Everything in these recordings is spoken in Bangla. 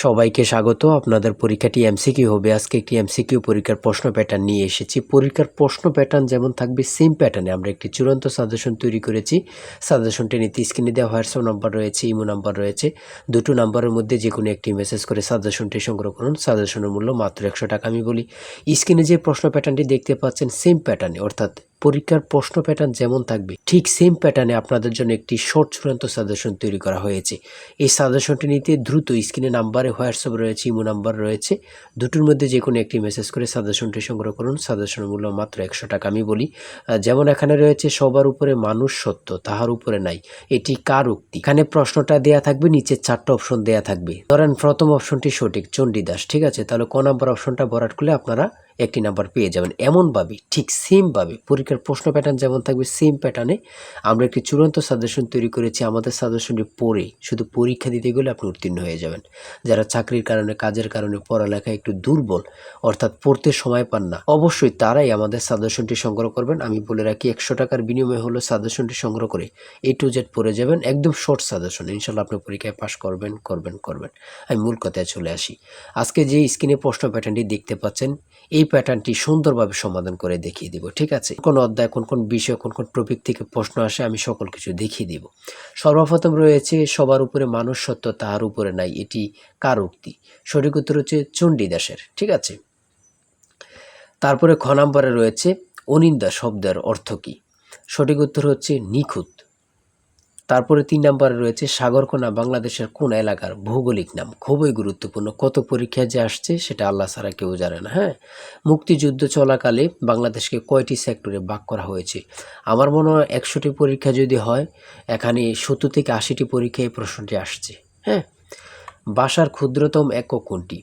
সবাইকে স্বাগত। আপনাদের পরীক্ষাটি এমসিকিউ হবে। আজকে একটি এমসিকিউ পরীক্ষার প্রশ্ন প্যাটার্ন নিয়ে এসেছি। পরীক্ষার প্রশ্ন প্যাটার্ন যেমন থাকবে সেম প্যাটার্নে আমরা একটি চূড়ান্ত সাজেশন তৈরি করেছি। সাজেশনটি নিতে স্ক্রিনে দেওয়া হোয়াটসঅ্যাপ নাম্বার রয়েছে, ইমো নাম্বার রয়েছে। দুটো নাম্বারের মধ্যে যে কোনো একটি মেসেজ করে সাজেশনটি সংগ্রহ করুন। সাজেশনের মূল্য মাত্র 100 টাকা। আমি বলি স্ক্রিনে যে প্রশ্ন প্যাটার্নটি দেখতে পাচ্ছেন সেম প্যাটার্নে, অর্থাৎ পরীক্ষার প্রশ্ন প্যাটার্ন যেমন থাকবে ঠিক সেম প্যাটার্নে আপনাদের জন্য একটি শর্ট চূড়ান্ত সাজেশন তৈরি করা হয়েছে। এই সাজেশনটি নিতে দ্রুত স্ক্রিনে নাম্বারে হোয়াটসঅ্যাপ রয়েছে, ইমো নাম্বার রয়েছে, দুটোর মধ্যে যে কোনো একটি মেসেজ করে সাজেশনটি সংগ্রহ করুন। সাজেশনের মূল্য মাত্র 100 টাকা। আমি বলি যেমন এখানে রয়েছে সবার উপরে মানুষ সত্য, তাহার উপরে নাই, এটি কার উক্তি? এখানে প্রশ্নটা দেয়া থাকবে, নিচে 4টা অপশন দেয়া থাকবে। ধরেন প্রথম অপশনটি সঠিক, চণ্ডীদাস, ঠিক আছে, তাহলে ক নাম্বার অপশনটা ভরাট করলে আপনারা একটি নাম্বার পেয়ে যাবেন। এমনভাবে ঠিক সেমভাবে পরীক্ষার প্রশ্ন প্যাটার্ন যেমন থাকবে সেম প্যাটার্নে আমরা একটি চূড়ান্ত সাজেশন তৈরি করেছি। আমাদের সাজেশনটি পড়ে শুধু পরীক্ষা দিতে গেলে আপনি উত্তীর্ণ হয়ে যাবেন। যারা চাকরির কারণে, কাজের কারণে পড়ালেখায় একটু দুর্বল, অর্থাৎ পড়তে সময় পান না, অবশ্যই তারাই আমাদের সাজেশনটি সংগ্রহ করবেন। আমি বলে রাখি 100 টাকার বিনিময়ে হলো সাজেশনটি সংগ্রহ করে A to Z পড়ে যাবেন। একদম শর্ট সাজেশন, ইনশাল্লাহ আপনি পরীক্ষায় পাশ করবেন। আমি মূল কথায় চলে আসি। আজকে যে স্ক্রিনে প্রশ্ন প্যাটার্নটি দেখতে পাচ্ছেন এই প্যাটার্নটি সুন্দরভাবে সমাধান করে দেখিয়ে দিব, ঠিক আছে? কোন অধ্যায়, কোন বিষয়, কোন টপিক থেকে প্রশ্ন আসে আমি সকল কিছু দেখিয়ে দিব। সর্বপ্রথম রয়েছে সবার উপরে মানুষ সত্য, তাহার উপরে নাই, এটি কার উক্তি? সঠিক উত্তর হচ্ছে চণ্ডীদাসের, ঠিক আছে। তারপরে খ নম্বরে রয়েছে অনিন্দা শব্দের অর্থ কী? সঠিক উত্তর হচ্ছে নিখুঁত। তারপরে 3 নম্বরে রয়েছে সাগরকোনা বাংলাদেশের কোন এলাকার ভৌগোলিক নাম? খুবই গুরুত্বপূর্ণ, কত পরীক্ষায় যে আসছে সেটা আল্লাহ ছাড়া কেউ জানে না। হ্যাঁ, মুক্তিযুদ্ধ চলাকালে বাংলাদেশকে কয়টি সেক্টরে ভাগ করা হয়েছে? আমার মনে হয় 100টি পরীক্ষা যদি হয় এখানে 70 থেকে 80টি পরীক্ষায় এই প্রশ্নটি আসছে। হ্যাঁ, ভাষার ক্ষুদ্রতম একক কোনটি?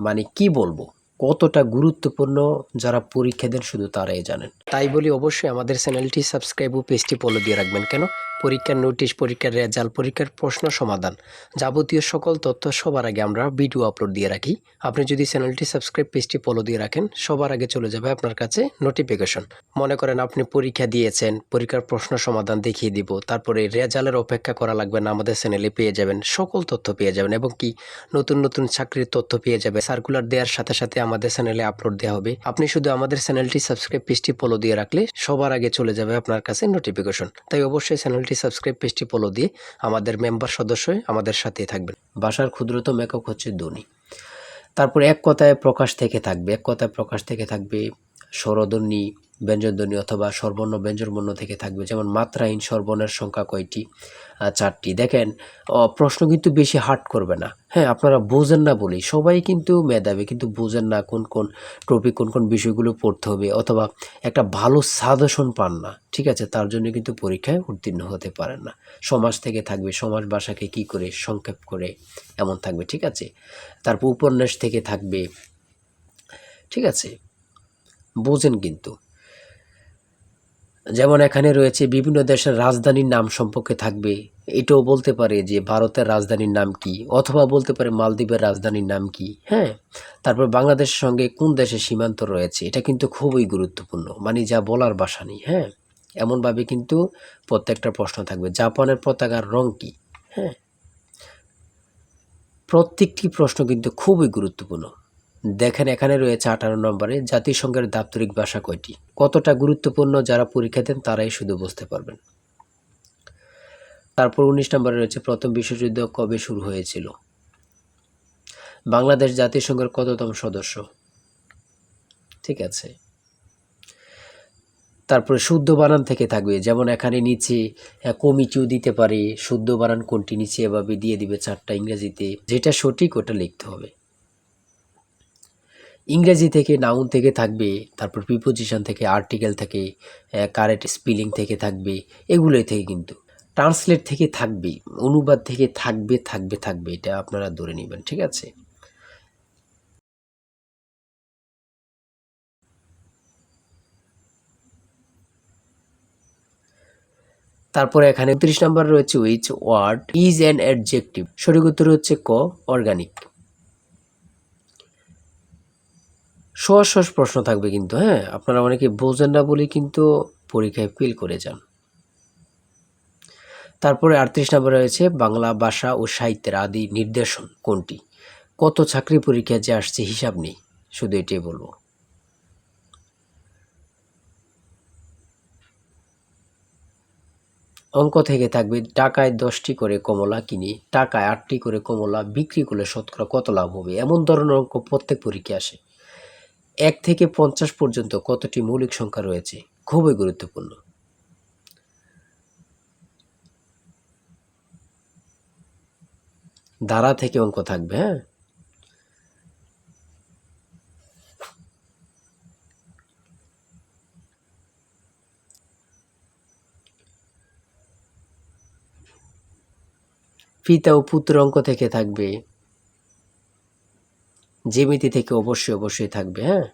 মানে কি বলবো, কতটা গুরুত্বপূর্ণ যারা পরীক্ষা দেন শুধু তারাই জানেন। তাই বলি অবশ্যই আমাদের চ্যানেলটি সাবস্ক্রাইব ও পেজটি ফলো দিয়ে রাখবেন। কেন? পরীক্ষার নোটিশ, পরীক্ষার রেজাল্ট, পরীক্ষার প্রশ্ন সমাধান, যাবতীয় সকল তথ্য সবার আগে আমরা ভিডিও আপলোড দিয়ে রাখি। আপনি যদি চ্যানেলটি সাবস্ক্রাইব, পেজটি ফলো দিয়ে রাখেন, সবার আগে চলে যাবে আপনার কাছে নোটিফিকেশন। মনে করেন আপনি পরীক্ষা দিয়েছেন, পরীক্ষার প্রশ্ন সমাধান দেখিয়ে দিব, তারপরে রেজাল্টের অপেক্ষা করা লাগবে না, আমাদের চ্যানেলে পেয়ে যাবেন, সকল তথ্য পেয়ে যাবেন, এবং কি নতুন নতুন চাকরির তথ্য পেয়ে যাবে। সার্কুলার দেওয়ার সাথে সাথে আমাদের চ্যানেলে আপলোড দেওয়া হবে। আপনি শুধু আমাদের চ্যানেলটি সাবস্ক্রাইব, পেজটি ফলো দিয়ে রাখলে সবার আগে চলে যাবে আপনার কাছে নোটিফিকেশন। তাই অবশ্যই চ্যানেলটি সাবস্ক্রাইব, পেজটি ফলো দিয়ে আমাদের মেম্বার সদস্য হয়ে আমাদের সাথেই থাকবেন। ভাষার ক্ষুদ্রতম একক হচ্ছে ধ্বনি। তারপর এক কথায় প্রকাশ থেকে থাকবে, এক কথায় প্রকাশ থেকে থাকবে স্বরধ্বনি, ব্যঞ্জনধ্বনি অথবা স্বরবর্ণ ব্যঞ্জনবর্ণ থেকে থাকবে। যেমন মাত্রাহীন স্বরবর্ণের সংখ্যা কয়টি? 4টি। দেখেন প্রশ্ন কিন্তু বেশি হার্ড করবে না। হ্যাঁ, আপনারা বোঝেন না বলেই সবাই কিন্তু মেধাবী, কিন্তু বোঝেন না কোন টপিক, কোন বিষয়গুলো পড়তে হবে, অথবা একটা ভালো সাজেশন পান না, ঠিক আছে, তার জন্য কিন্তু পরীক্ষায় উত্তীর্ণ হতে পারেন না। সমাজ থেকে থাকবে, সমাজ ভাষাকে কি করে সংক্ষেপ করে এমন থাকবে, ঠিক আছে। তারপর উপন্যাস থেকে থাকবে, ঠিক আছে, বোঝেন কিন্তু। যেমন এখানে রয়েছে বিভিন্ন দেশের রাজধানীর নাম সম্পর্কে থাকবে, এটাও বলতে পারে যে ভারতের রাজধানীর নাম কি, অথবা বলতে পারে মালদ্বীপের রাজধানীর নাম কি। হ্যাঁ, তারপর বাংলাদেশের সঙ্গে কোন দেশের সীমান্ত রয়েছে, এটা কিন্তু খুবই গুরুত্বপূর্ণ, মানে যা বলার ভাষা নেই। হ্যাঁ, এমনভাবে কিন্তু প্রত্যেকটা প্রশ্ন থাকবে। জাপানের পতাকার রং কি? হ্যাঁ, প্রত্যেকটি প্রশ্ন কিন্তু খুবই গুরুত্বপূর্ণ। দেখেন এখানে রয়েছে 18 নম্বরে জাতিসংঘের দাপ্তরিক ভাষা কয়টি? কতটা গুরুত্বপূর্ণ যারা পরীক্ষা দেন তারাই শুধু বুঝতে পারবেন। তারপর 19 নম্বরে রয়েছে প্রথম বিশ্বযুদ্ধ কবে শুরু হয়েছিল? বাংলাদেশ জাতিসংঘের কততম সদস্য? ঠিক আছে। তারপরে শুদ্ধ বানান থেকে থাকবে, যেমন এখানে নিচে কমিটিও দিতে পারে, শুদ্ধ বানান কোনটি নিচে এভাবে দিয়ে দিবে 4টা ইংরেজিতে, যেটা সঠিক ওটা লিখতে হবে। ইংরেজি থেকে নাউন থেকে থাকবে, তারপর প্রিপোজিশন থেকে, আর্টিকেল থেকে, কারেক্ট স্পেলিং থেকে থাকবে, এগুলোই থেকে কিন্তু ট্রান্সলেট থেকে থাকবে, অনুবাদ থেকে থাকবে, এটা আপনারা ধরে নেবেন, ঠিক আছে। তারপরে এখানে 30 নম্বর রয়েছে which word is an adjective? সঠিক উত্তর হচ্ছে ক, অর্গানিক। সহজ সহজ প্রশ্ন থাকবে কিন্তু, হ্যাঁ, আপনারা অনেকে বোঝেন না বলে কিন্তু পরীক্ষায় ফেল করে যান। তারপরে 38 নম্বরে রয়েছে বাংলা ভাষা ও সাহিত্যের আদি নির্দেশন কোনটি? কত চাকরি পরীক্ষা যে আসছে হিসাব নেই, শুধু এটাই বলবো। অঙ্ক থেকে থাকবে টাকায় 10টি করে কমলা কিনি, টাকায় 8টি করে কমলা বিক্রি করলে শতকরা কত লাভ হবে, এমন ধরনের অঙ্ক প্রত্যেক পরীক্ষায় আসে। 1 থেকে 50 পর্যন্ত কতটি মৌলিক সংখ্যা রয়েছে, খুবই গুরুত্বপূর্ণ। ধারা থেকে অঙ্ক থাকবে, হ্যাঁ। পিতা ও পুত্র অঙ্ক থেকে থাকবে, জ্যামিতি থেকে অবশ্যই থাকবে, হ্যাঁ।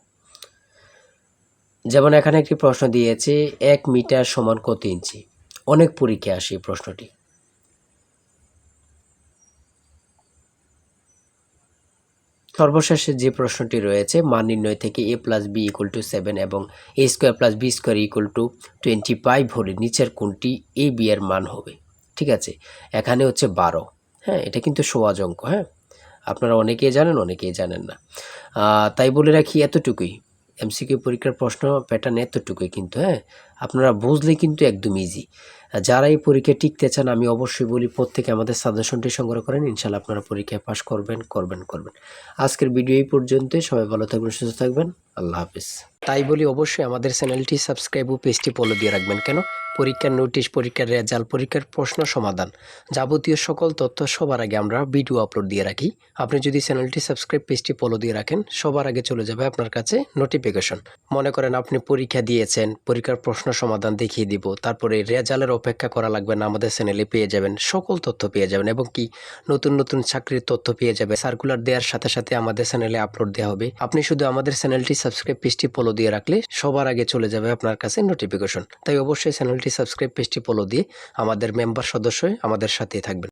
যেমন এখানে একটি প্রশ্ন দিয়েছে 1 মিটার সমান কত ইঞ্চি, অনেক পরীক্ষায় আসে এই প্রশ্নটি। সর্বশেষে যে প্রশ্নটি রয়েছে মান নির্ণয় থেকে a + b = 7 এবং a² + b² = 25 হলে নিচের কোনটি a b এর মান হবে। ঠিক আছে, এখানে হচ্ছে 12, হ্যাঁ। এটা কিন্তু সহজ অঙ্ক, হ্যাঁ। আপনারা অনেকেই জানেন, অনেকেই জানেন না। তাই বলে রাখি এতটুকুই, এমসিকিউ পরীক্ষার প্রশ্ন প্যাটার্ন এতটুকুই কিন্তু, হ্যাঁ। আপনারা বুঝলে কিন্তু একদম ইজি। যারা এই পরীক্ষায় টিকতে চান আমি অবশ্যই বলি প্রত্যেকে আমাদের সাজেশনটি সংগ্রহ করেন, ইনশাল্লাহ আপনারা পরীক্ষায় পাশ করবেন। আজকের ভিডিও এই পর্যন্তই। সবাই ভালো থাকবেন, সুস্থ থাকবেন। আল্লাহ হাফিজ। তাই বলি অবশ্যই আমাদের চ্যানেলটি সাবস্ক্রাইব ও পেজটি ফলো দিয়ে রাখবেন। কেন? পরীক্ষার নোটিশ, পরীক্ষার রেজাল্ট, পরীক্ষার প্রশ্ন সমাধান, যাবতীয় সকল তথ্য সবার আগে আমরা ভিডিও আপলোড দিয়ে রাখি। আপনি যদি চ্যানেলটি সাবস্ক্রাইব, পেজটি ফলো দিয়ে রাখেন, সবার আগে চলে যাবে আপনার কাছে নোটিফিকেশন। মনে করেন আপনি পরীক্ষা দিয়েছেন, পরীক্ষার প্রশ্ন সমাধান দেখিয়ে দিব, তারপরে রেজাল্টের অপেক্ষা করা লাগবে না, আমাদের চ্যানেলে পেয়ে যাবেন, সকল তথ্য পেয়ে যাবেন এবং কি নতুন চাকরির তথ্য পেয়ে যাবে। সার্কুলার দেওয়ার সাথে সাথে আমাদের চ্যানেলে আপলোড দেওয়া হবে। আপনি শুধু আমাদের চ্যানেলটি সাবস্ক্রাইব, পেজটি ফলো দিয়ে রাখলে সবার আগে চলে যাবে আপনার কাছে নোটিফিকেশন। তাই অবশ্যই চ্যানেলটি সাবস্ক্রাইব, পেজটি ফলো দিয়ে আমাদের মেম্বার সদস্য হয়ে আমাদের সাথেই থাকবেন।